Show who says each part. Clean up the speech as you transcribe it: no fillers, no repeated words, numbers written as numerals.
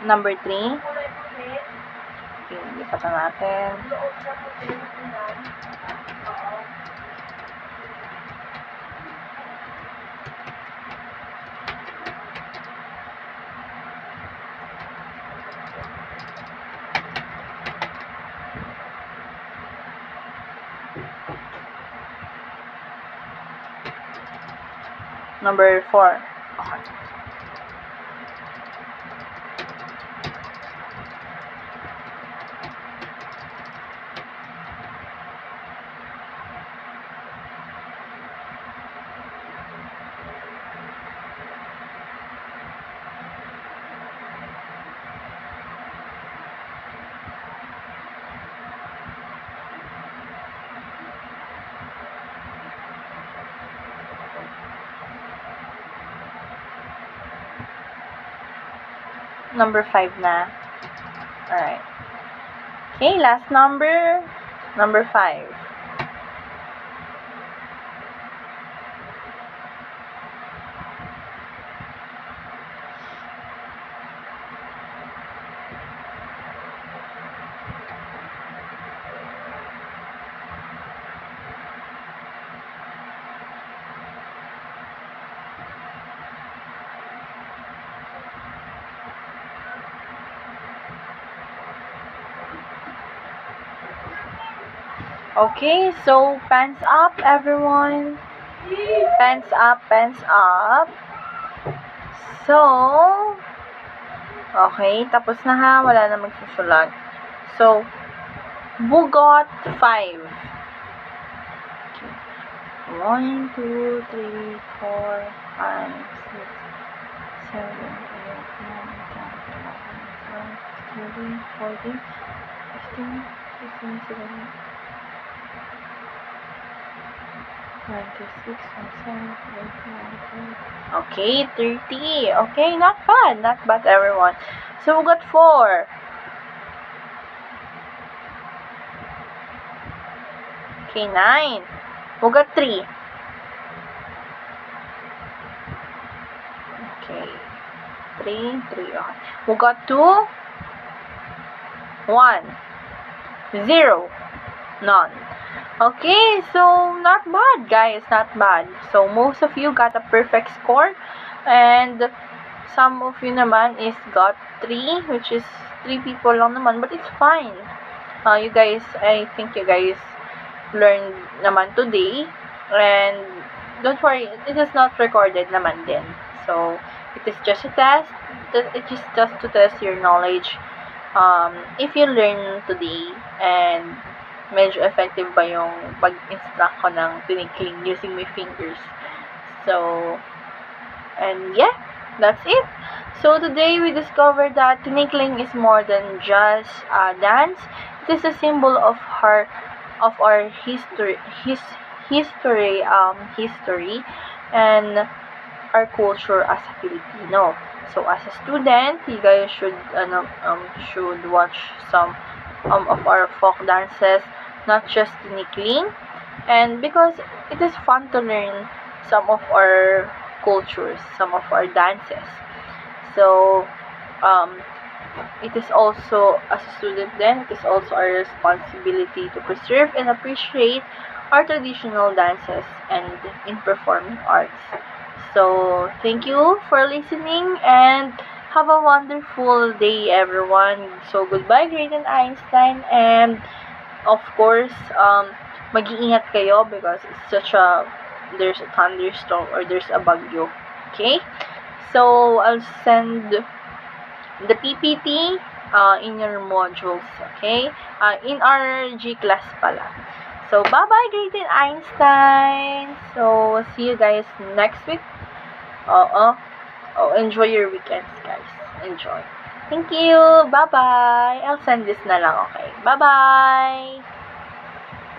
Speaker 1: Number 3. Okay, lipat na natin. Number 4. Okay. Number 5 na. Alright. Okay, last number. Number 5. Okay, so pants up, everyone. Pants up, pants up. So, okay, tapos na ha. Wala na magsusulat. So, bugot 5. Okay. 1, 2, 3, 4, 5, 6, 7, 8, 9, 10, 11, 12, 13, 14, 15, 16, 17, 96, 97, 98, okay, 30. Okay, not bad. Not bad, everyone. So, we got 4. Okay, 9. We got 3. Okay. 3, 3. Okay. We got 2. 1. 0. None. Okay, so not bad, guys, not bad. So most of you got a perfect score, and some of you naman is got 3, which is 3 people lang naman, but it's fine. You guys, I think you guys learned naman today, and don't worry, it is not recorded naman din. So it is just a test. It is just to test your knowledge. If you learn today, and medyo effective ba yung pag-instruct ko ng tinikling using my fingers. So, and yeah, that's it. So, today we discovered that tinikling is more than just a dance. It is a symbol of our history, history and our culture as a Filipino. So, as a student, you guys should watch some of our folk dances, not just tinikling, and because it is fun to learn some of our cultures, some of our dances. So, it is also, as a student then, it is also our responsibility to preserve and appreciate our traditional dances and in performing arts. So, thank you for listening, and have a wonderful day, everyone. So, goodbye, Graydon Einstein, and of course, mag-iingat kayo because there's a thunderstorm or there's a bagyo. Okay? So, I'll send the PPT in your modules. Okay? In our G class pala. So, bye-bye, Graydon Einstein. So, see you guys next week. Enjoy your weekends, guys. Enjoy. Thank you. Bye-bye. I'll send this na lang, okay? Bye-bye.